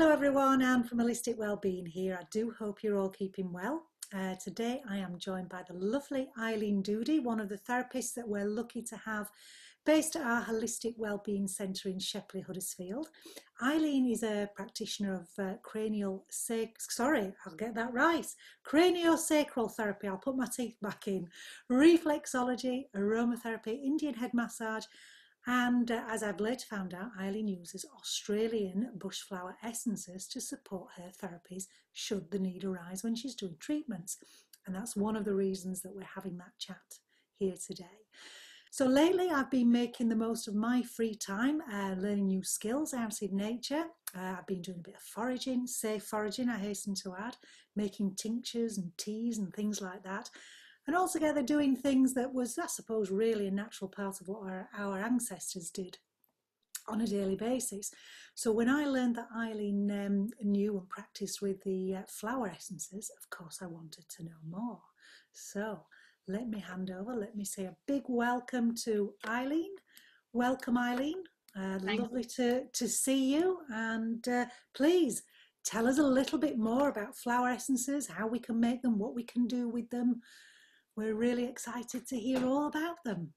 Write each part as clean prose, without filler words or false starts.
Hello everyone, Anne from Holistic Wellbeing here. I do hope you're all keeping well. Today I am joined by the lovely Eileen Doody, one of the therapists that we're lucky to have based at our Holistic Wellbeing Centre in Shepley, Huddersfield. Eileen is a practitioner of CranialSacral Therapy. I'll put my teeth back in. Reflexology, aromatherapy, Indian head massage, and as I've later found out, Eileen uses Australian bushflower essences to support her therapies should the need arise when she's doing treatments. And that's one of the reasons that we're having that chat here today. So lately I've been making the most of my free time, learning new skills out in nature. I've been doing a bit of foraging, safe foraging, I hasten to add, making tinctures and teas and things like that. And altogether doing things that was, I suppose, really a natural part of what our ancestors did on a daily basis. So when I learned that Eileen knew and practiced with the flower essences, of course I wanted to know more. So let me say a big welcome to Eileen. Welcome, Eileen. Lovely to see you. And please tell us a little bit more about flower essences, how we can make them, what we can do with them. We're really excited to hear all about them.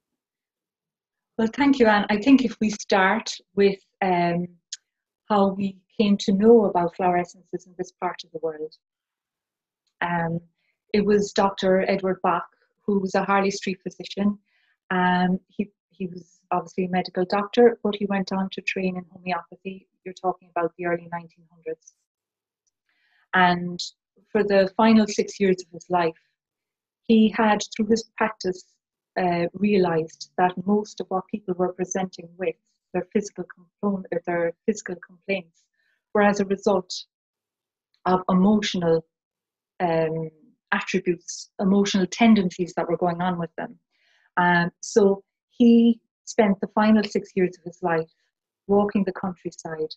Well, thank you, Anne. I think if we start with how we came to know about flower essences in this part of the world. It was Dr. Edward Bach, who was a Harley Street physician. He was obviously a medical doctor, but he went on to train in homeopathy. You're talking about the early 1900s. And for the final 6 years of his life, he had, through his practice, realised that most of what people were presenting with, their physical complaints, were as a result of emotional attributes, emotional tendencies that were going on with them. So he spent the final 6 years of his life walking the countryside,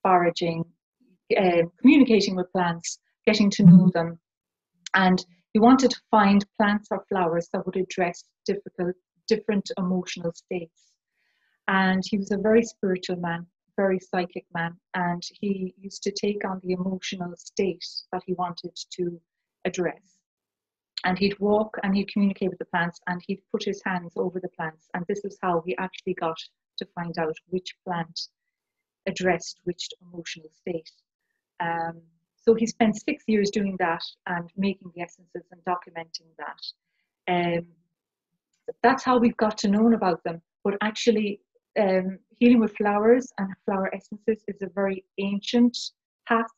foraging, communicating with plants, getting to know them, and he wanted to find plants or flowers that would address different emotional states. And he was a very spiritual man, very psychic man, and he used to take on the emotional state that he wanted to address. And he'd walk and he'd communicate with the plants, and he'd put his hands over the plants. And this is how he actually got to find out which plant addressed which emotional state. So he spent 6 years doing that and making the essences and documenting that. That's how we've got to know about them. But actually, healing with flowers and flower essences is a very ancient path.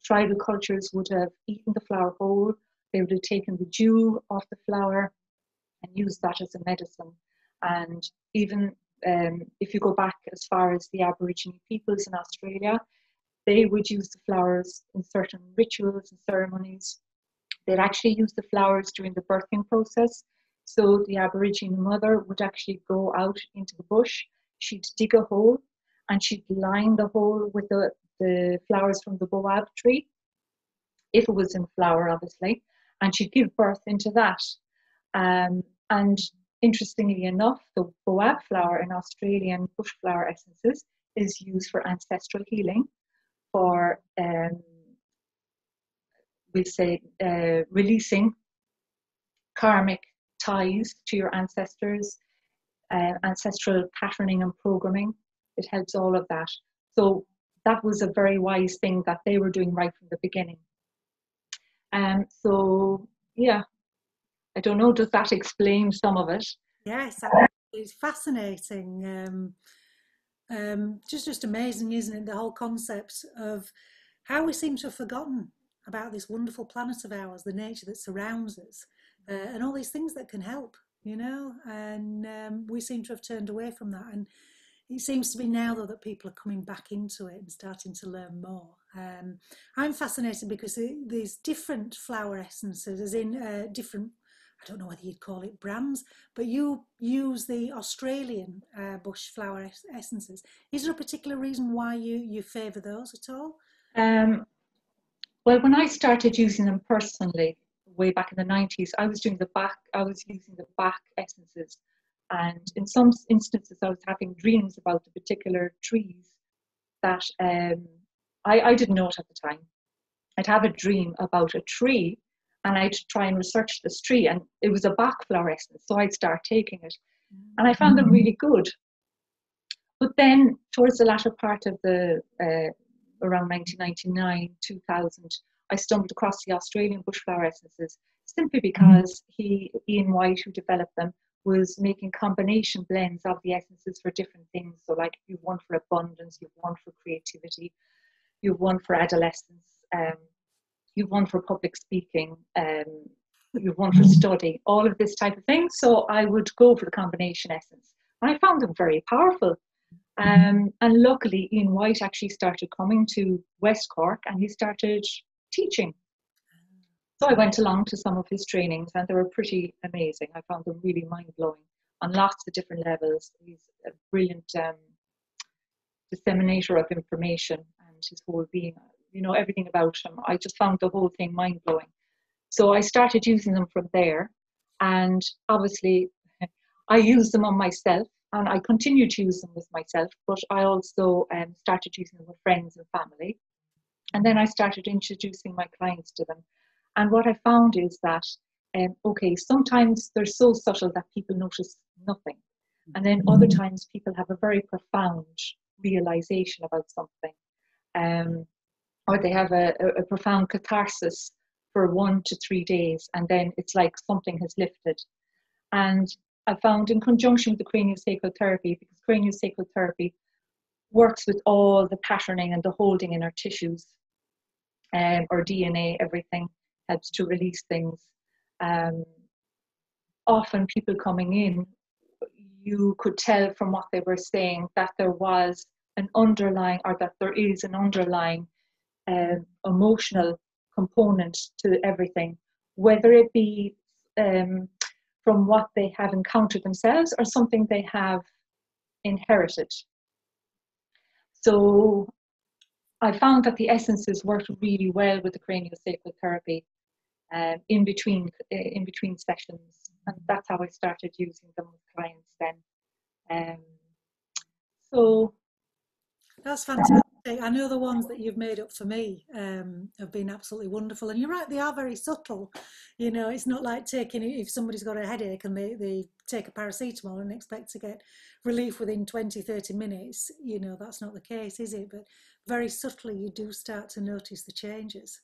Tribal cultures would have eaten the flower whole. They would have taken the dew off the flower and used that as a medicine. And even if you go back as far as the Aboriginal peoples in Australia, they would use the flowers in certain rituals and ceremonies. They'd actually use the flowers during the birthing process. So the Aboriginal mother would actually go out into the bush, she'd dig a hole, and she'd line the hole with the flowers from the boab tree, if it was in flower, obviously, and she'd give birth into that. And interestingly enough, the boab flower in Australian bushflower essences is used for ancestral healing, for releasing karmic ties to your ancestors, ancestral patterning and programming. It helps all of that. So that was a very wise thing that they were doing right from the beginning. So yeah, I don't know, does that explain some of it? Yes, it's fascinating. Just amazing, isn't it? The whole concept of how we seem to have forgotten about this wonderful planet of ours, the nature that surrounds us, and all these things that can help, and we seem to have turned away from that. And it seems to be now, though, that people are coming back into it and starting to learn more. I'm fascinated because there's different flower essences, as in different, I don't know whether you'd call it brands, but you use the Australian bush flower essences. Is there a particular reason why you favour those at all? Well, when I started using them personally, way back in the 90s, I was using the Bach essences. And in some instances, I was having dreams about the particular trees that I didn't know it at the time. I'd have a dream about a tree, and I'd try and research this tree, and it was a Bach flower essence, so I'd start taking it, and I found them really good. But then towards the latter part of the around 1999, 2000, I stumbled across the Australian Bushflower essences, simply because Ian White, who developed them, was making combination blends of the essences for different things. So like you've one for abundance, you've one for creativity, you've one for adolescence, you've one for public speaking, you've one for study, all of this type of thing. So I would go for the combination essence. And I found them very powerful. And luckily, Ian White actually started coming to West Cork, and he started teaching. So I went along to some of his trainings, and they were pretty amazing. I found them really mind-blowing on lots of different levels. He's a brilliant disseminator of information, and his whole being, you know, everything about him. I just found the whole thing mind-blowing. So I started using them from there, and obviously I used them on myself, and I continued to use them with myself, but I also started using them with friends and family. And then I started introducing my clients to them. And what I found is that, okay, sometimes they're so subtle that people notice nothing. And then other times people have a very profound realization about something. Or they have a profound catharsis for 1 to 3 days, and then it's like something has lifted. And I found, in conjunction with the CranialSacral Therapy, because CranialSacral Therapy works with all the patterning and the holding in our tissues, or DNA, everything helps to release things. Often people coming in, you could tell from what they were saying that there was an underlying, or that there is an underlying emotional component to everything, whether it be from what they have encountered themselves or something they have inherited. So I found that the essences worked really well with the CranialSacral Therapy in between sessions, and that's how I started using them with clients then. So that's fantastic. I know the ones that you've made up for me have been absolutely wonderful. And you're right, they are very subtle. You know, it's not like taking, if somebody's got a headache and they take a paracetamol and expect to get relief within 20, 30 minutes. You know, that's not the case, is it? But very subtly, you do start to notice the changes.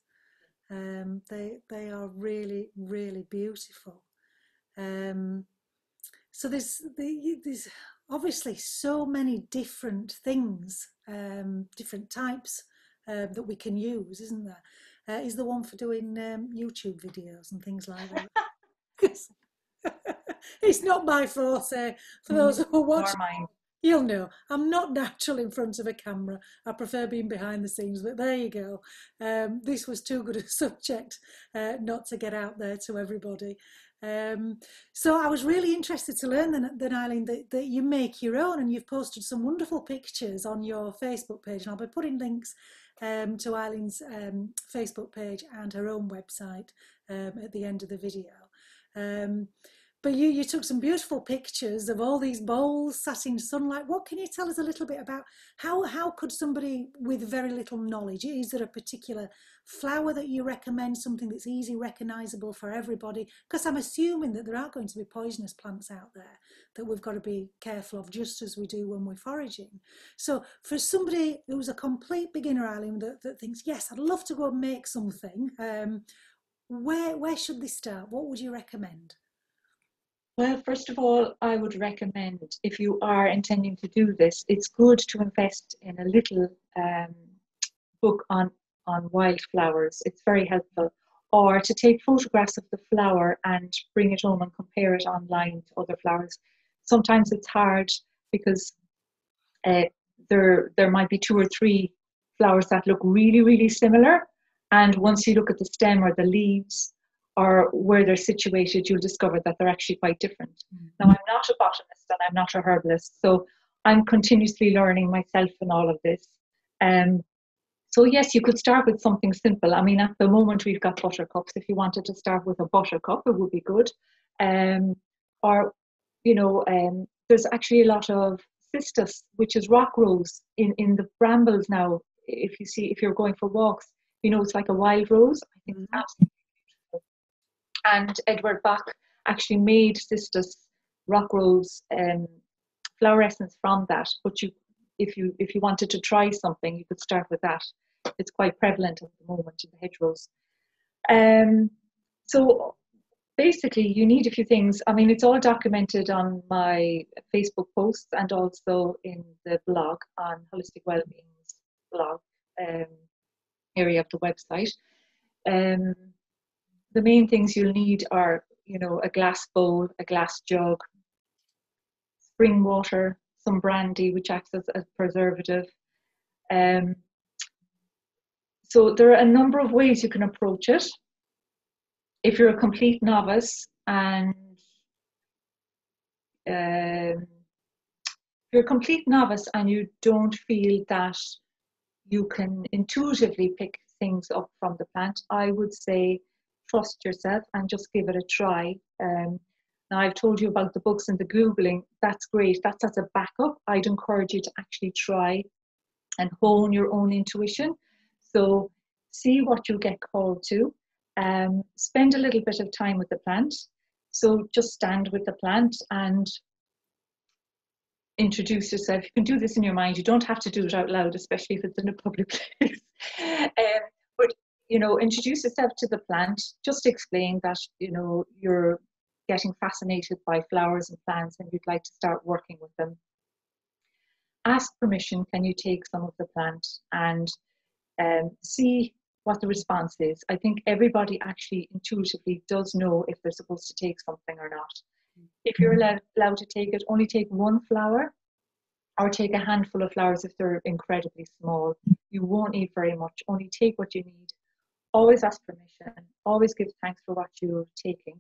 They are really, really beautiful. So there's obviously so many different things, different types that we can use, isn't there? Is the one for doing YouTube videos and things like that? It's not my forte. For those who watch, you'll know I'm not natural in front of a camera. I prefer being behind the scenes, but there you go. This was too good a subject not to get out there to everybody. So I was really interested to learn then Eileen, that you make your own, and you've posted some wonderful pictures on your Facebook page, and I'll be putting links to Eileen's Facebook page and her own website at the end of the video. But you took some beautiful pictures of all these bowls sat in sunlight. What can you tell us a little bit about how could somebody with very little knowledge, is there a particular flower that you recommend, something that's easy, recognisable for everybody? Because I'm assuming that there are going to be poisonous plants out there that we've got to be careful of, just as we do when we're foraging. So for somebody who's a complete beginner, Eileen, that thinks, yes, I'd love to go and make something, where should they start? What would you recommend? Well, first of all, I would recommend, if you are intending to do this, it's good to invest in a little book on wildflowers. It's very helpful. Or to take photographs of the flower and bring it home and compare it online to other flowers. Sometimes it's hard because there might be 2 or 3 flowers that look really, really similar. And once you look at the stem or the leaves, or where they're situated, you'll discover that they're actually quite different. Now, I'm not a botanist and I'm not a herbalist, so I'm continuously learning myself in all of this. So yes, you could start with something simple. I mean, at the moment we've got buttercups. If you wanted to start with a buttercup, it would be good. Or, you know, there's actually a lot of cistus, which is rock rose, in the brambles now if you're going for walks, it's like a wild rose. I think it's absolutely beautiful. And Edward Bach actually made cistus rock rose flower essence from that. But if you wanted to try something, you could start with that. It's quite prevalent at the moment in the hedgerows. So basically, you need a few things. I mean, it's all documented on my Facebook posts and also in the blog on Holistic Wellbeing's blog area of the website. The main things you'll need are, a glass bowl, a glass jug, spring water, some brandy, which acts as a preservative. So there are a number of ways you can approach it. If you're a complete novice and you don't feel that you can intuitively pick things up from the plant, I would say trust yourself and just give it a try. Now, I've told you about the books and the Googling. That's great. That's as a backup. I'd encourage you to actually try and hone your own intuition. So see what you get called to. Spend a little bit of time with the plant. So just stand with the plant and introduce yourself. You can do this in your mind. You don't have to do it out loud, especially if it's in a public place. But introduce yourself to the plant. Just explain that you're getting fascinated by flowers and plants and you'd like to start working with them. Ask permission. Can you take some of the plant and see what the response is. I think everybody actually intuitively does know if they're supposed to take something or not. If you're allowed to take it, only take one flower or take a handful of flowers if they're incredibly small. You won't need very much. Only take what you need. Always ask permission. Always give thanks for what you're taking.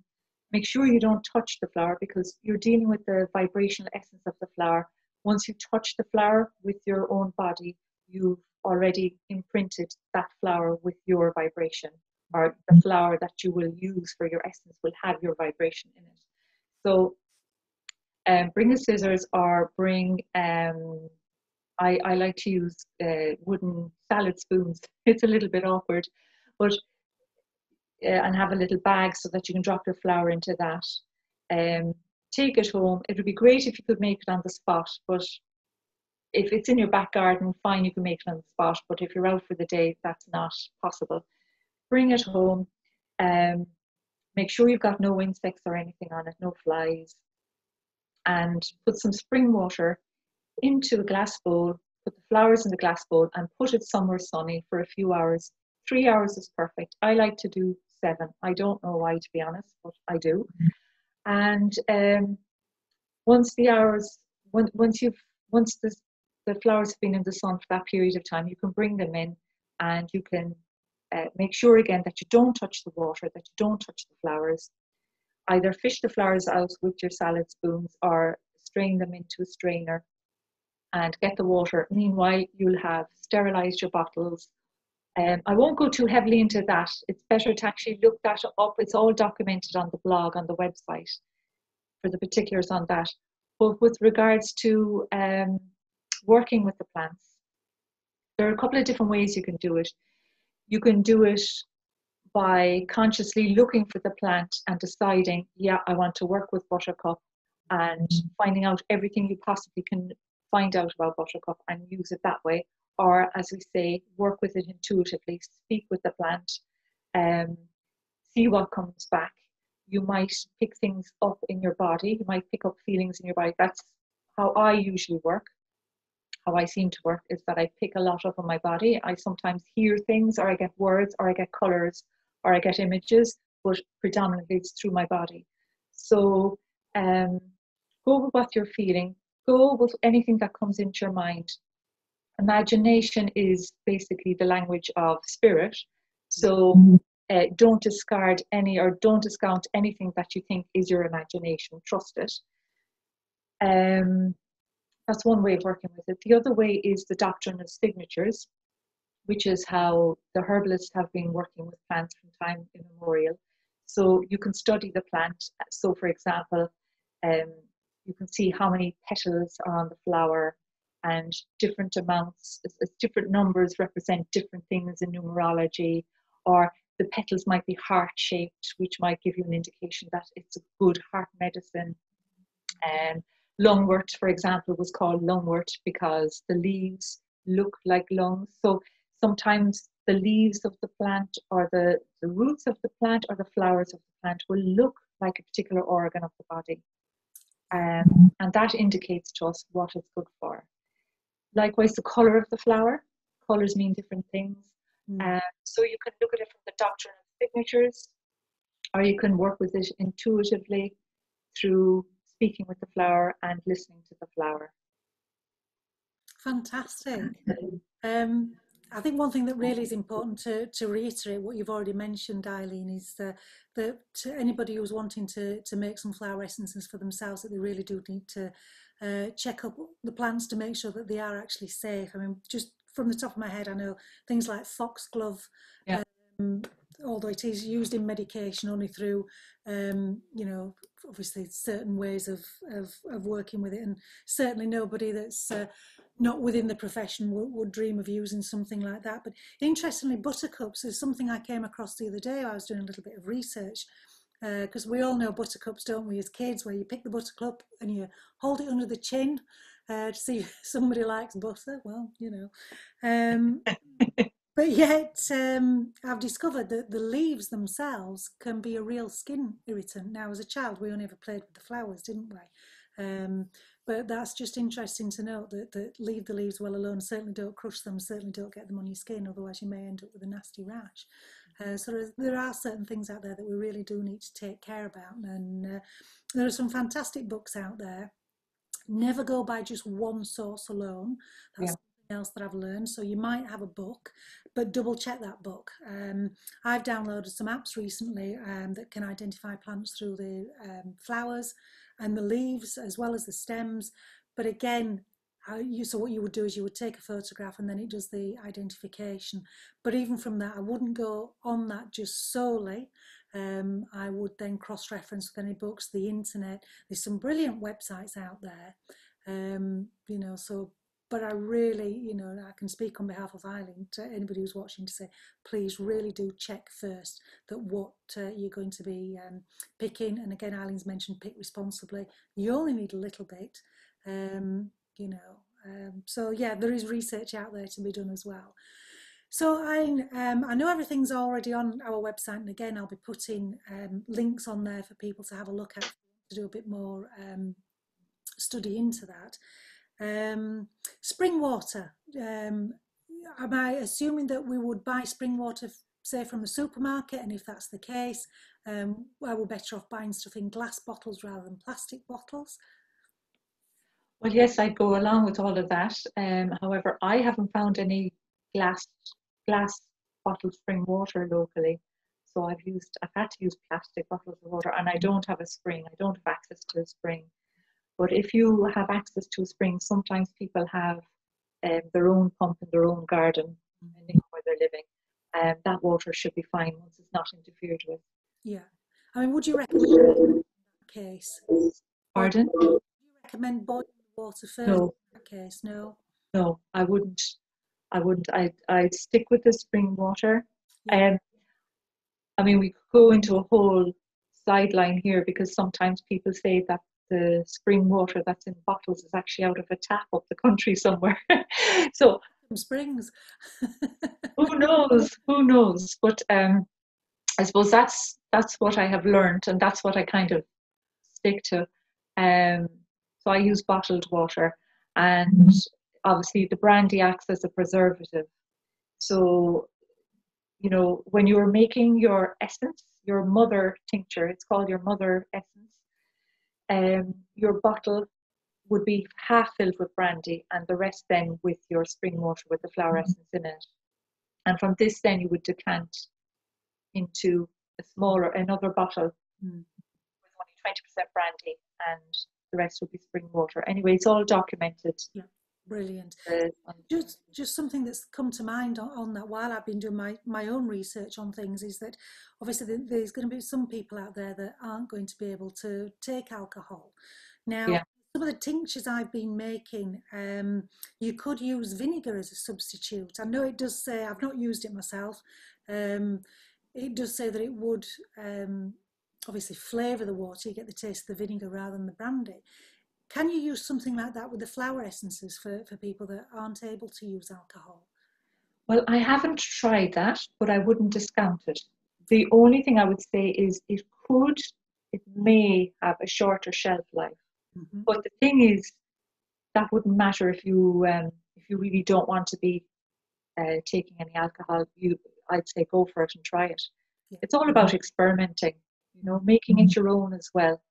Make sure you don't touch the flower because you're dealing with the vibrational essence of the flower. Once you touch the flower with your own body, you've already imprinted that flower with your vibration, or the flower that you will use for your essence will have your vibration in it. So bring the scissors or bring, I like to use wooden salad spoons. It's a little bit awkward, but and have a little bag so that you can drop your flower into that. Take it home. It would be great if you could make it on the spot, but if it's in your back garden, fine, you can make it on the spot, but if you're out for the day, that's not possible. Bring it home. Make sure you've got no insects or anything on it, no flies, and put some spring water into a glass bowl, put the flowers in the glass bowl and put it somewhere sunny for a few hours. 3 hours is perfect. I like to do 7. I don't know why, to be honest, but I do. And once the flowers have been in the sun for that period of time, you can bring them in and you can make sure again that you don't touch the water, that you don't touch the flowers. Either fish the flowers out with your salad spoons or strain them into a strainer and get the water. Meanwhile, you'll have sterilized your bottles. I won't go too heavily into that. It's better to actually look that up. It's all documented on the blog, on the website, for the particulars on that. But with regards to working with the plants, there are a couple of different ways you can do it. You can do it by consciously looking for the plant and deciding, yeah, I want to work with Buttercup, and finding out everything you possibly can find out about Buttercup and use it that way. Or, as we say, work with it intuitively, speak with the plant, see what comes back. You might pick things up in your body. You might pick up feelings in your body. That's how I usually work. How I seem to work is that I pick a lot up on my body. I sometimes hear things, or I get words, or I get colours, or I get images, but predominantly it's through my body. So go with what you're feeling. Go with anything that comes into your mind. Imagination is basically the language of spirit. So don't discard any, or don't discount anything that you think is your imagination. Trust it. That's one way of working with it. The other way is the doctrine of signatures, which is how the herbalists have been working with plants from time immemorial. So you can study the plant. So, for example, you can see how many petals are on the flower. and different amounts, different numbers represent different things in numerology, or the petals might be heart-shaped, which might give you an indication that it's a good heart medicine. Lungwort, for example, was called lungwort because the leaves look like lungs. So sometimes the leaves of the plant, or the roots of the plant, or the flowers of the plant will look like a particular organ of the body. And that indicates to us what it's good for. Likewise, the colour of the flower. Colours mean different things. So you can look at it from the doctrine of signatures, or you can work with it intuitively through speaking with the flower and listening to the flower. Fantastic. I think one thing that really is important to reiterate what you've already mentioned, Eileen, is that anybody who's wanting to make some flower essences for themselves, that they really do need to check up the plants to make sure that they are actually safe. I mean, just from the top of my head, I know things like foxglove, although it is used in medication only through, you know, obviously certain ways of working with it, and certainly nobody that's not within the profession would dream of using something like that. But interestingly, buttercups is something I came across the other day. I was doing a little bit of research, because we all know buttercups, don't we, as kids, where you pick the buttercup and you hold it under the chin to see if somebody likes butter. Well, you know. But yet, I've discovered that the leaves themselves can be a real skin irritant. Now, as a child, we only ever played with the flowers, didn't we? But that's just interesting to note that leave the leaves well alone. Certainly don't crush them, certainly don't get them on your skin, otherwise you may end up with a nasty rash. So there are certain things out there that we really do need to take care about. And there are some fantastic books out there. Never go by just one source alone. That's something else that I've learned. So you might have a book, but double check that book. I've downloaded some apps recently that can identify plants through the flowers and the leaves as well as the stems. But again, so what you would do is you would take a photograph and then it does the identification. But even from that, I wouldn't go on that just solely. I would then cross-reference with any books, the internet. There's some brilliant websites out there, you know, so, but I really, you know, I can speak on behalf of Eileen to anybody who's watching to say, please really do check first that what you're going to be picking. And again, Eileen's mentioned pick responsibly. You only need a little bit, you know, so yeah, there is research out there to be done as well. So I know everything's already on our website, and again, I'll be putting links on there for people to have a look at, to do a bit more study into that. Spring water. Am I assuming that we would buy spring water, say, from the supermarket? And if that's the case, are we better off buying stuff in glass bottles rather than plastic bottles? Well, yes, I'd go along with all of that. However, I haven't found any glass bottled spring water locally, so I've had to use plastic bottles of water, and I don't have a spring. I don't have access to a spring. But if you have access to a spring, sometimes people have their own pump in their own garden, depending on where they're living. That water should be fine once it's not interfered with. Yeah, I mean, would you recommend in that case? Pardon? Would you recommend boiling the water first? No. In that case, no. No, I wouldn't. I'd stick with the spring water. Yeah. I mean, we could go into a whole sideline here, because sometimes people say that the spring water that's in bottles is actually out of a tap up the country somewhere. So springs. who knows? But I suppose that's what I have learned, and that's what I kind of stick to. So I use bottled water, and obviously the brandy acts as a preservative. So, you know, when you're making your essence, your mother tincture, it's called your mother essence, your bottle would be half filled with brandy and the rest then with your spring water with the flower essence in it. And from this then you would decant into another bottle with only 20% brandy, and the rest would be spring water. Anyway, it's all documented. Yeah. Brilliant. Just something that's come to mind on that while I've been doing my own research on things is that obviously there's going to be some people out there that aren't going to be able to take alcohol. Now, some of the tinctures I've been making, you could use vinegar as a substitute. I know it does say, I've not used it myself, it does say that it would obviously flavour the water, you get the taste of the vinegar rather than the brandy. Can you use something like that with the flower essences for people that aren't able to use alcohol? Well, I haven't tried that, but I wouldn't discount it. The only thing I would say is it may have a shorter shelf life. Mm-hmm. But the thing is, that wouldn't matter if you really don't want to be taking any alcohol. I'd say go for it and try it. Yeah. It's all about experimenting, making it your own as well.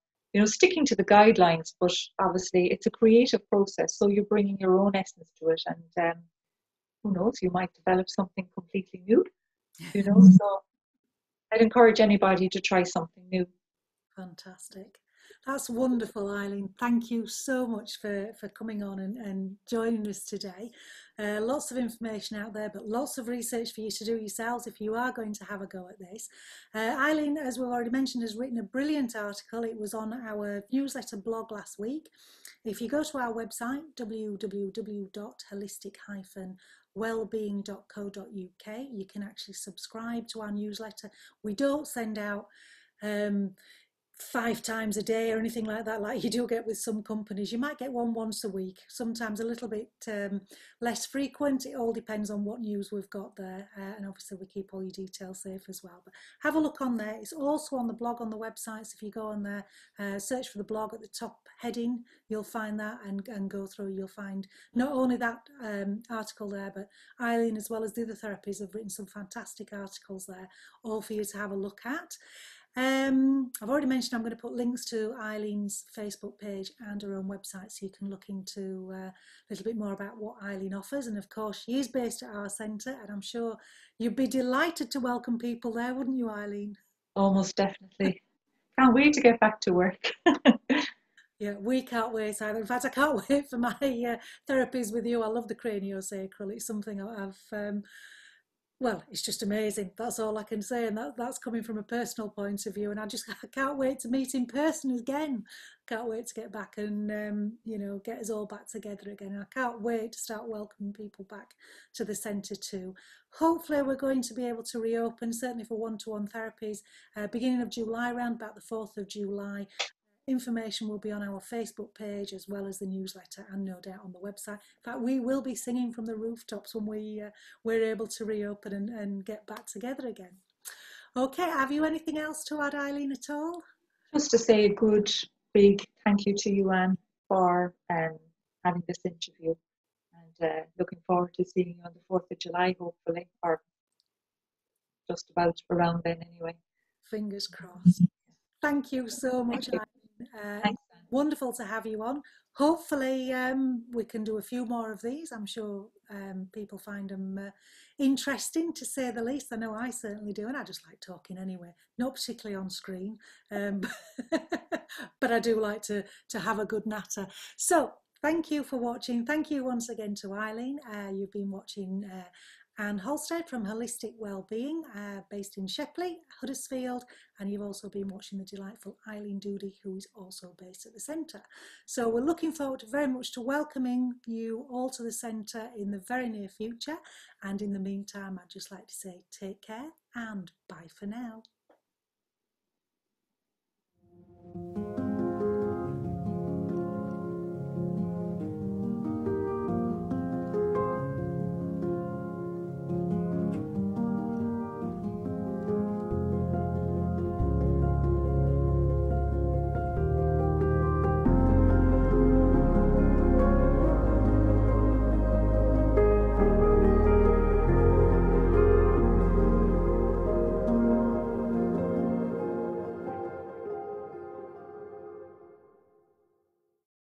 Sticking to the guidelines, but obviously it's a creative process. So you're bringing your own essence to it, and who knows, you might develop something completely new. So I'd encourage anybody to try something new. Fantastic. That's wonderful, Eileen. Thank you so much for coming on and joining us today. Lots of information out there, but lots of research for you to do yourselves if you are going to have a go at this. Eileen, as we've already mentioned, has written a brilliant article. It was on our newsletter blog last week. If you go to our website, www.holistic-wellbeing.co.uk, you can actually subscribe to our newsletter. We don't send out 5 times a day or anything like that, like you do get with some companies. You might get one once a week, sometimes a little bit less frequent. It all depends on what news we've got there, and obviously we keep all your details safe as well. But have a look on there. It's also on the blog on the website, so if you go on there, search for the blog at the top heading, you'll find that, and go through, you'll find not only that article there, but Eileen, as well as the other therapies, have written some fantastic articles there, all for you to have a look at. I've already mentioned I'm going to put links to Eileen's Facebook page and her own website, so you can look into a little bit more about what Eileen offers. And of course, she is based at our centre, and I'm sure you'd be delighted to welcome people there, wouldn't you, Eileen? Almost definitely. Can't wait to get back to work. Yeah, we can't wait either. In fact, I can't wait for my therapies with you. I love the CranialSacral. It's something I've well, it's just amazing. That's all I can say, and that's coming from a personal point of view. And I can't wait to meet in person again. Can't wait to get back and get us all back together again. And I can't wait to start welcoming people back to the centre too. Hopefully, we're going to be able to reopen, certainly for one-to-one therapies, beginning of July, around about the 4th of July. Information will be on our Facebook page as well as the newsletter, and no doubt on the website. In fact, we will be singing from the rooftops when we're able to reopen and get back together again. Okay, have you anything else to add, Eileen, at all? Just to say a good big thank you to you, Anne, for having this interview, and looking forward to seeing you on the 4th of July, hopefully, or just about around then anyway. Fingers crossed. Thank you so much, Eileen. Thanks, Anne. Wonderful to have you on. Hopefully we can do a few more of these. I'm sure people find them interesting, to say the least. I know I certainly do, and I just like talking anyway, not particularly on screen, but I do like to have a good natter. So thank you for watching. Thank you once again to Eileen. You've been watching Anne Halstead from Holistic Wellbeing, based in Shepley, Huddersfield, and you've also been watching the delightful Eileen Doody, who is also based at the centre. So we're looking forward very much to welcoming you all to the centre in the very near future, and in the meantime, I'd just like to say take care and bye for now.